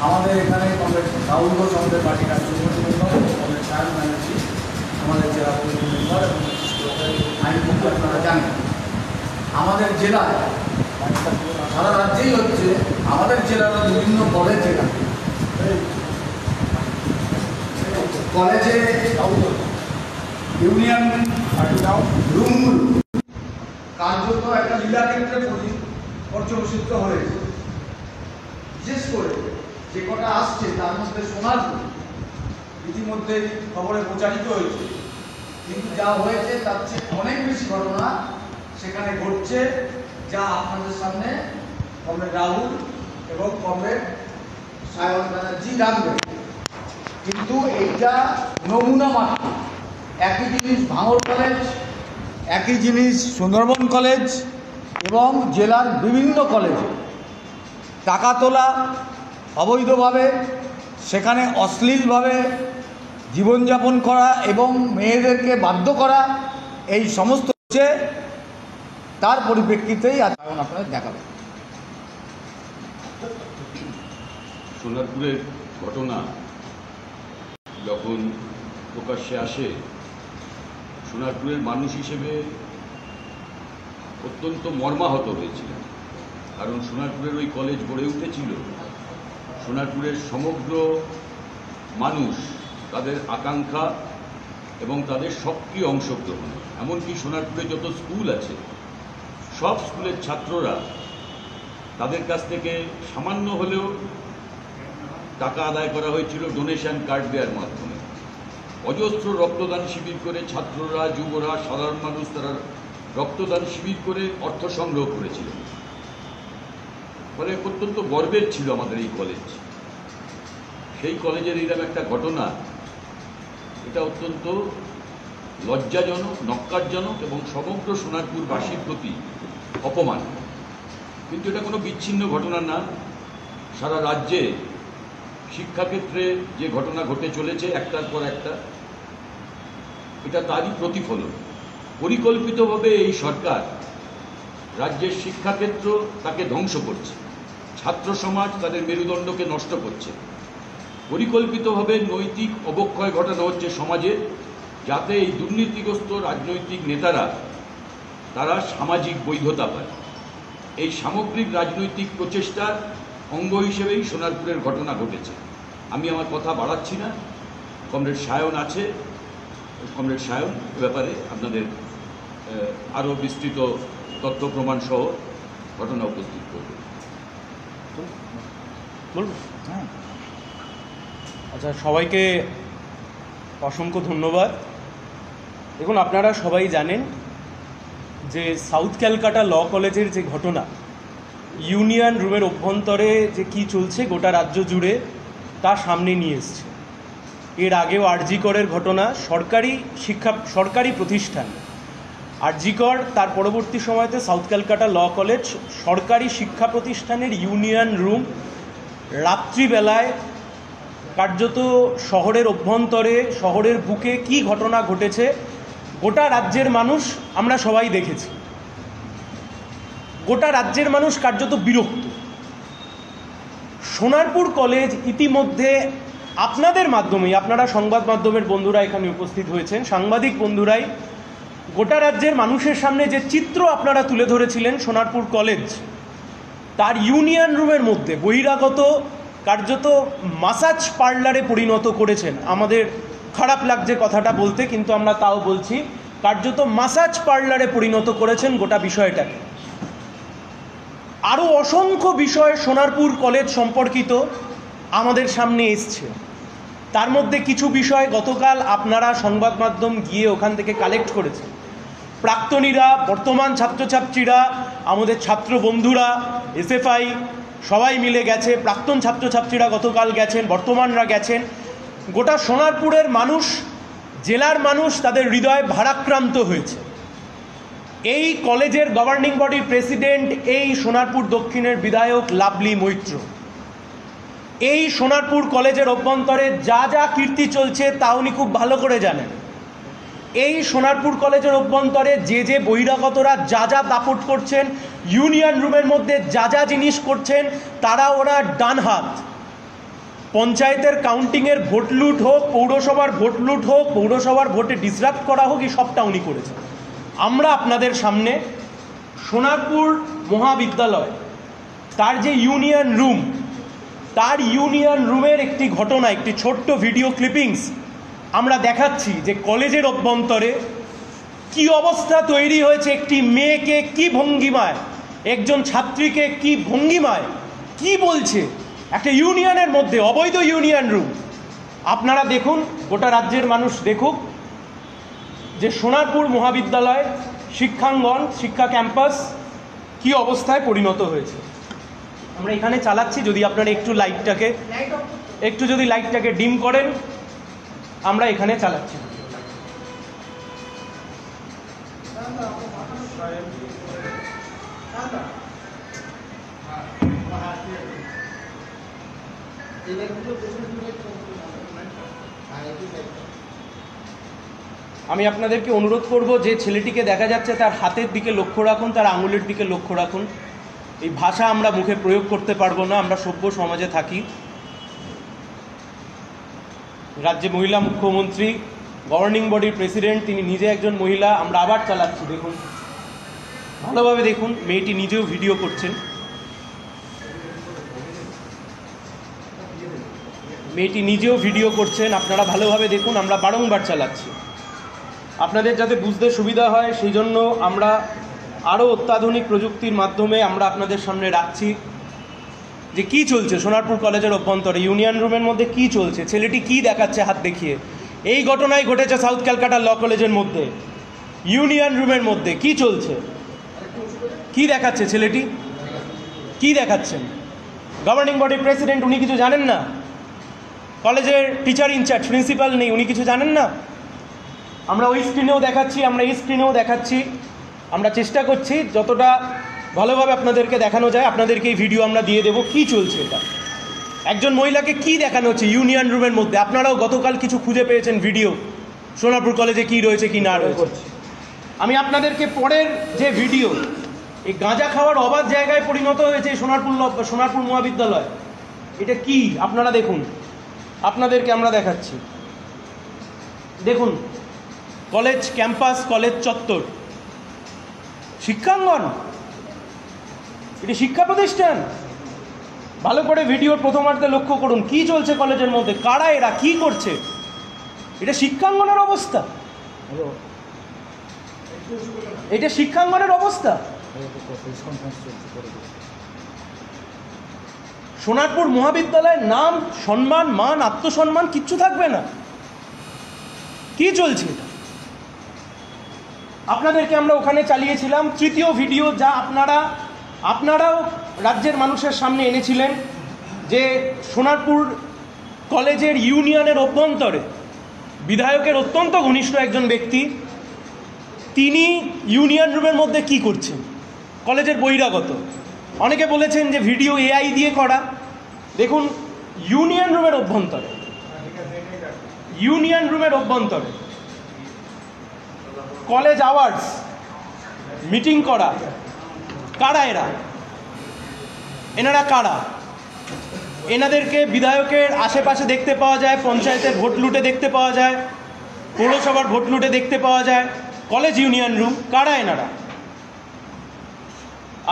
আমাদের এখানে কংগ্রেস রাহুল ঘোষ আমাদের পার্টি রাজ্য মেম্বার, কংগ্রেস সায়ন ব্যানার্জি আমাদের জেলা কমিটি মেম্বার এবং আইনমন্ত্রী। আপনারা জানেন আমাদের জেলায় সারা রাজ্যেই হচ্ছে, আমাদের জেলার বিভিন্ন কলেজে ইউনিয়ন রুমগুলো কার্যত একটা লীলাক্ষেত্রে পর্যবসিত হয়েছে। বিশেষ করে যে কটা আসছে তার মধ্যে সোনারপুর ইতিমধ্যে খবরে প্রচারিত হয়েছে, কিন্তু যা হয়েছে তার চেয়ে অনেক বেশি ঘটনা সেখানে ঘটছে, যা আপনাদের সামনে কমরেড রাহুল এবং কমরেড সায়ন ব্যানার্জি রাখবে। কিন্তু এইটা নমুনা মাত্র। একই জিনিস ভাঙড় কলেজ, একই জিনিস সুন্দরবন কলেজ এবং জেলার বিভিন্ন কলেজে টাকা তোলা অবৈধভাবে, সেখানে অশ্লীলভাবে জীবনযাপন করা এবং মেয়েদেরকে বাধ্য করা, এই সমস্ত হচ্ছে। তার পরিপ্রেক্ষিতেই আজ আপনাদের দেখাবো। সোনারপুরের ঘটনা যখন প্রকাশ্যে আসে, সোনারপুরের মানুষ হিসেবে অত্যন্ত মর্মাহত হয়েছিলেন। কারণ সোনারপুরের ওই কলেজ গড়ে উঠেছিল সোনারপুরের সমগ্র মানুষ, তাদের আকাঙ্ক্ষা এবং তাদের সক্রিয় অংশগ্রহণ। এমনকি সোনারপুরে যত স্কুল আছে সব স্কুলের ছাত্ররা তাদের কাছ থেকে সামান্য হলেও টাকা আদায় করা হয়েছিল ডোনেশন কার্ড দেওয়ার মাধ্যমে। অজস্র রক্তদান শিবির করে ছাত্ররা, যুবরা, সাধারণ মানুষ তারা রক্তদান শিবির করে অর্থ সংগ্রহ করেছিলেন। ফলে অত্যন্ত গর্বের ছিল আমাদের এই কলেজ। সেই কলেজের এইরকম একটা ঘটনা, এটা অত্যন্ত লজ্জাজনক, নক্কারজনক এবং সমগ্র সোনারপুরবাসীর প্রতি অপমান। কিন্তু এটা কোনো বিচ্ছিন্ন ঘটনা না। সারা রাজ্যে শিক্ষাক্ষেত্রে যে ঘটনা ঘটে চলেছে একটার পর একটা, এটা তারই প্রতিফলন। পরিকল্পিতভাবে এই সরকার রাজ্যের শিক্ষাক্ষেত্র তাকে ধ্বংস করছে, ছাত্র সমাজ তাদের মেরুদণ্ডকে নষ্ট করছে। পরিকল্পিতভাবে নৈতিক অবক্ষয় ঘটানো হচ্ছে সমাজে, যাতে এই দুর্নীতিগ্রস্ত রাজনৈতিক নেতারা তারা সামাজিক বৈধতা পায়। এই সামগ্রিক রাজনৈতিক প্রচেষ্টার অঙ্গ হিসেবেই সোনারপুরের ঘটনা ঘটেছে। আমি আমার কথা বাড়াচ্ছি না, কমরেড সায়ন আছে, কমরেড সায়ন এ ব্যাপারে আপনাদের আরও বিস্তৃত তথ্য প্রমাণ সহ ঘটনা উপস্থিত করবে। বলুন। হ্যাঁ, আচ্ছা, সবাইকে অসংখ্য ধন্যবাদ। দেখুন, আপনারা সবাই জানেন যে সাউথ ক্যালকাটা ল কলেজের যে ঘটনা, ইউনিয়ন রুমের অভ্যন্তরে যে কি চলছে গোটা রাজ্য জুড়ে তা সামনে নিয়ে এসছে। এর আগেও আরজি করের ঘটনা, সরকারি প্রতিষ্ঠান আরজি কর, তার পরবর্তী সময়তে সাউথ ক্যালকাটা ল কলেজ, সরকারি শিক্ষা প্রতিষ্ঠানের ইউনিয়ন রুম রাত্রিবেলায় কার্যত শহরের অভ্যন্তরে, শহরের বুকে কি ঘটনা ঘটেছে গোটা রাজ্যের মানুষ আমরা সবাই দেখেছি। গোটা রাজ্যের মানুষ কার্যত বিরক্ত। সোনারপুর কলেজ ইতিমধ্যে আপনাদের মাধ্যমেই, আপনারা সংবাদ মাধ্যমের বন্ধুরা এখানে উপস্থিত হয়েছেন, সাংবাদিক বন্ধুরাই গোটা রাজ্যের মানুষের সামনে যে চিত্র আপনারা তুলে ধরেছিলেন সোনারপুর কলেজ, তার ইউনিয়ন রুমের মধ্যে বহিরাগত কার্যত মাসাজ পার্লারে পরিণত করেছেন। আমাদের খারাপ লাগছে কথাটা বলতে, কিন্তু আমরা তাও বলছি, কার্যত মাসাজ পার্লারে পরিণত করেছেন গোটা বিষয়টাকে। আরও অসংখ্য বিষয় সোনারপুর কলেজ সম্পর্কিত আমাদের সামনে এসছে। তার মধ্যে কিছু বিষয় গতকাল আপনারা সংবাদ মাধ্যম গিয়ে ওখান থেকে কালেক্ট করেছেন। প্রাক্তনীরা, বর্তমান ছাত্রছাত্রীরা, আমাদের ছাত্র বন্ধুরা, এসএফআই সবাই মিলে গেছে, প্রাক্তন ছাত্রছাত্রীরা গতকাল গেছেন, বর্তমানরা গেছেন। গোটা সোনারপুরের মানুষ, জেলার মানুষ তাদের হৃদয় ভারাক্রান্ত হয়েছে। এই কলেজের গভর্নিং বডির প্রেসিডেন্ট, এই সোনারপুর দক্ষিণের বিধায়ক লাভলি মৈত্র, এই সোনারপুর কলেজের অভ্যন্তরে যা যা কীর্তি চলছে তা উনি খুব ভালো করে জানেন। এই সোনারপুর কলেজের অভ্যন্তরে যে বহিরাগতরা যা যা দাপট করছেন, ইউনিয়ন রুমের মধ্যে যা যা জিনিস করছেন, তারা ওরা ডান হাত। পঞ্চায়েতের কাউন্টিংয়ের ভোট লুট হোক, পৌরসভার ভোট লুট হোক, পৌরসভার ভোটে ডিসরাপ্ট করা হোক, এই সবটা উনি করেছেন। আমরা আপনাদের সামনে সোনারপুর মহাবিদ্যালয় তার যে ইউনিয়ন রুম, তার ইউনিয়ন রুমের একটি ঘটনা, একটি ছোট্ট ভিডিও ক্লিপিংস আমরা দেখাচ্ছি যে কলেজের অভ্যন্তরে কি অবস্থা তৈরি হয়েছে, একটি মেয়েকে কি ভঙ্গিমায়, একজন ছাত্রীকে কি ভঙ্গিমায় কি বলছে একটা ইউনিয়নের মধ্যে, অবৈধ ইউনিয়ন রুম। আপনারা দেখুন, গোটা রাজ্যের মানুষ দেখুক যে সোনারপুর মহাবিদ্যালয় শিক্ষাঙ্গন, শিক্ষা ক্যাম্পাস কি অবস্থায় পরিণত হয়েছে। আমরা এখানে চালাচ্ছি, যদি আপনারা একটু যদি লাইটটাকে ডিম করেন, আমরা এখানে চালাচ্ছি। আমি আপনাদেরকে অনুরোধ করব, যে ছেলেটিকে দেখা যাচ্ছে তার হাতের দিকে লক্ষ্য রাখুন, তার আঙুলের দিকে লক্ষ্য রাখুন। এই ভাষা আমরা মুখে প্রয়োগ করতে পারবো না, আমরা সভ্য সমাজে থাকি। রাজ্যে মহিলা মুখ্যমন্ত্রী, গভর্নিং বডির প্রেসিডেন্ট, তিনি নিজে একজন মহিলা। আমরা আবার চালাচ্ছি, দেখুন ভালোভাবে দেখুন। মেয়েটি নিজেও ভিডিও করছেন, মেয়েটি নিজেও ভিডিও করছেন, আপনারা ভালোভাবে দেখুন। আমরা বারংবার চালাচ্ছি, আপনাদের যাতে বুঝতে সুবিধা হয় সেই জন্য আমরা আরও অত্যাধুনিক প্রযুক্তির মাধ্যমে আমরা আপনাদের সামনে রাখছি যে কি চলছে সোনারপুর কলেজের অভ্যন্তরে, ইউনিয়ন রুমের মধ্যে কি চলছে, ছেলেটি কি দেখাচ্ছে হাত দেখিয়ে। এই ঘটনাই ঘটেছে সাউথ ক্যালকাটা ল কলেজের মধ্যে, ইউনিয়ন রুমের মধ্যে কি চলছে, কি দেখাচ্ছে ছেলেটি, কি দেখাচ্ছেন। গভর্নিং বডির প্রেসিডেন্ট, উনি কিছু জানেন না? কলেজের টিচার ইনচার্জ, প্রিন্সিপাল নেই, উনি কিছু জানেন না? আমরা ওই স্ক্রিনেও দেখাচ্ছি, আমরা এই স্ক্রিনেও দেখাচ্ছি। আমরা চেষ্টা করছি যতটা ভালোভাবে আপনাদেরকে দেখানো যায়, আপনাদেরকে এই ভিডিও আমরা দিয়ে দেবো কি চলছে। এটা একজন মহিলাকে কি দেখানো হচ্ছে ইউনিয়ন রুমের মধ্যে। আপনারাও গতকাল কিছু খুঁজে পেয়েছেন ভিডিও, সোনারপুর কলেজে কি রয়েছে কি না রয়েছে। আমি আপনাদেরকে পরের যে ভিডিও, এই গাঁজা খাওয়ার অবাধ জায়গায় পরিণত হয়েছে সোনারপুর মহাবিদ্যালয়, এটা কি আপনারা দেখুন, আপনাদেরকে আমরা দেখাচ্ছি। দেখুন কলেজ ক্যাম্পাস, কলেজ চত্বর, শিক্ষাঙ্গন, এটি শিক্ষা প্রতিষ্ঠান। ভালো করে ভিডিওর প্রথমার্ধে লক্ষ্য করুন কি চলছে কলেজের মধ্যে, কারা এরা, কি করছে। এটা শিক্ষাঙ্গনের অবস্থা, এটা শিক্ষাঙ্গনের অবস্থা। সোনারপুর মহাবিদ্যালয়ের নাম, সম্মান, মান, আত্মসম্মান কিচ্ছু থাকবে না। কি চলছে এটা? আপনাদেরকে আমরা ওখানে চালিয়েছিলাম তৃতীয় ভিডিও, যা আপনারাও রাজ্যের মানুষের সামনে এনেছিলেন, যে সোনারপুর কলেজের ইউনিয়নের অভ্যন্তরে বিধায়কের অত্যন্ত ঘনিষ্ঠ একজন ব্যক্তি, তিনি ইউনিয়ন রুমের মধ্যে কি করছেন, কলেজের বহিরাগত। অনেকে বলেছেন যে ভিডিও এআই দিয়ে করা। দেখুন ইউনিয়ন রুমের অভ্যন্তরে, ইউনিয়ন রুমের অভ্যন্তরে কলেজ আওয়ার্স মিটিং করা। কারা এরা, এনারা কারা? এনাদেরকে বিধায়কের আশেপাশে দেখতে পাওয়া যায়, পঞ্চায়েতের ভোট লুটে দেখতে পাওয়া যায়, পৌরসভার ভোট লুটে দেখতে পাওয়া যায়। কলেজ ইউনিয়ন রুম, কারা এনারা?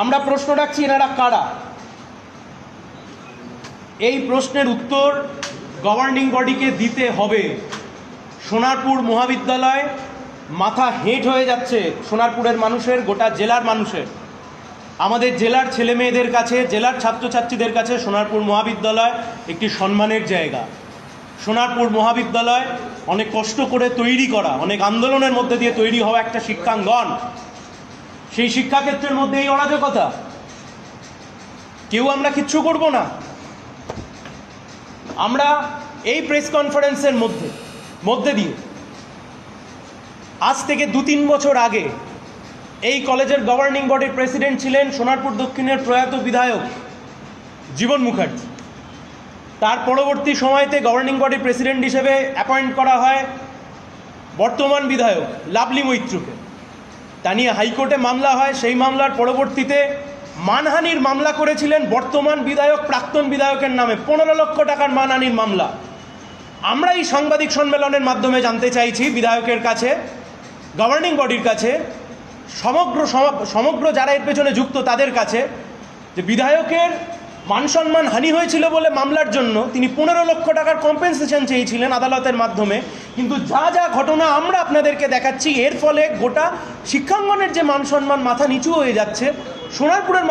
আমরা প্রশ্ন রাখছি, এনারা কারা? এই প্রশ্নের উত্তর গভর্নিং বডিকে দিতে হবে। সোনারপুর মহাবিদ্যালয় মাথা হেঁট হয়ে যাচ্ছে সোনারপুরের মানুষের, গোটা জেলার মানুষের। আমাদের জেলার ছেলে মেয়েদের কাছে, জেলার ছাত্রছাত্রীদের কাছে সোনারপুর মহাবিদ্যালয় একটি সম্মানের জায়গা। সোনারপুর মহাবিদ্যালয় অনেক কষ্ট করে তৈরি করা, অনেক আন্দোলনের মধ্যে দিয়ে তৈরি হওয়া একটা শিক্ষাঙ্গন। সেই শিক্ষাক্ষেত্রের মধ্যে এই অরাজকতা, কেউ আমরা কিচ্ছু করব না। আমরা এই প্রেস কনফারেন্সের মধ্যে দিয়ে আজ থেকে 2-3 বছর আগে এই কলেজের গভর্নিং বডির প্রেসিডেন্ট ছিলেন সোনারপুর দক্ষিণের প্রয়াত বিধায়ক জীবন মুখার্জি। তার পরবর্তী সময়তে গভর্নিং বডির প্রেসিডেন্ট হিসেবে অ্যাপয়েন্ট করা হয় বর্তমান বিধায়ক লাভলি মৈত্রকে। তা নিয়ে হাইকোর্টে মামলা হয়, সেই মামলার পরবর্তীতে মানহানির মামলা করেছিলেন বর্তমান বিধায়ক প্রাক্তন বিধায়কের নামে, 15 লক্ষ টাকার মানহানির মামলা। আমরা এই সাংবাদিক সম্মেলনের মাধ্যমে জানতে চাইছি বিধায়কের কাছে, গভর্নিং বডির কাছে, সমগ্র যারা এর পেছনে যুক্ত তাদের কাছে, যে বিধায়কের মান সম্মান হানি হয়েছিল বলে মামলার জন্য তিনি 15 লক্ষ টাকার কম্পেনসেশন চেয়েছিলেন আদালতের মাধ্যমে, কিন্তু যা যা ঘটনা আমরা আপনাদেরকে দেখাচ্ছি এর ফলে গোটা শিক্ষাঙ্গনের যে মান সম্মান মাথা নিচু হয়ে যাচ্ছে, সোনারপুরের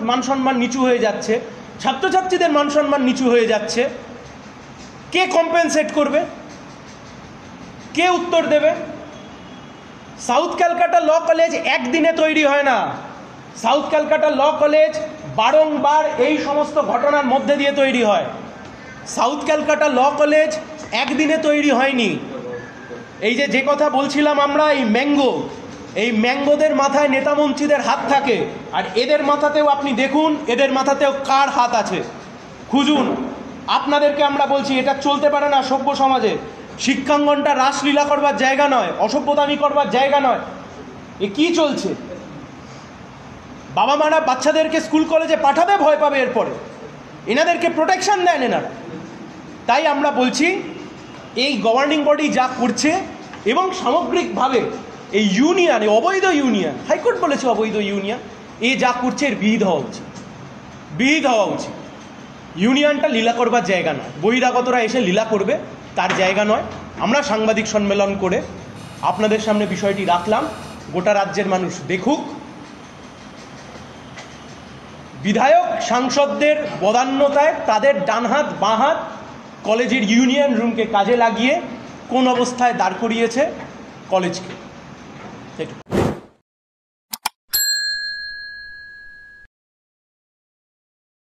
মান সম্মান নিচু হয়ে যাচ্ছে, ছাত্রছাত্রীদের মান সম্মান নিচু হয়ে যাচ্ছে। কে কম্পেনসেট করবে? কে উত্তর দেবে? সাউথ ক্যালকাটা ল কলেজ একদিনে তৈরি হয় না। সাউথ ক্যালকাটা ল কলেজ বারংবার এই সমস্ত ঘটনার মধ্যে দিয়ে তৈরি হয়। সাউথ ক্যালকাটা ল কলেজ একদিনে তৈরি হয়নি। এই যে কথা বলছিলাম আমরা, এই ম্যাঙ্গোদের মাথায় নেতামন্ত্রীদের হাত থাকে, আর এদের মাথাতেও আপনি দেখুন, এদের মাথাতেও কার হাত আছে খুঁজুন। আপনাদেরকে আমরা বলছি এটা চলতে পারে না সভ্য সমাজে। শিক্ষাঙ্গনটা রাসলীলা করবার জায়গা নয়, অসভ্যতামি করবার জায়গা নয়। এ কি চলছে? বাবা মারা বাচ্চাদেরকে স্কুল কলেজে পাঠাবে ভয় পাবে, এরপরে এনাদেরকে প্রোটেকশন দেন এনারা। তাই আমরা বলছি এই গভর্নিং বডি যা করছে এবং সামগ্রিকভাবে এই ইউনিয়ন, এই অবৈধ ইউনিয়ন, হাইকোর্ট বলেছে অবৈধ ইউনিয়ন, এ যা করছে এর বিহিত হওয়া উচিত, বিহিত হওয়া উচিত। ইউনিয়নটা লীলা করবার জায়গা নয়, বহিরাগতরা এসে লীলা করবে তার জায়গা নয়। আমরা সাংবাদিক সম্মেলন করে আপনাদের সামনে বিষয়টি রাখলাম, গোটা রাজ্যের মানুষ দেখুক। বিধায়ক সাংসদদের বদান্যতায় তাদের ডানহাত বাঁহাত কলেজের ইউনিয়ন রুমকে কাজে লাগিয়ে কোন অবস্থায় দাঁড় করিয়েছে কলেজকে।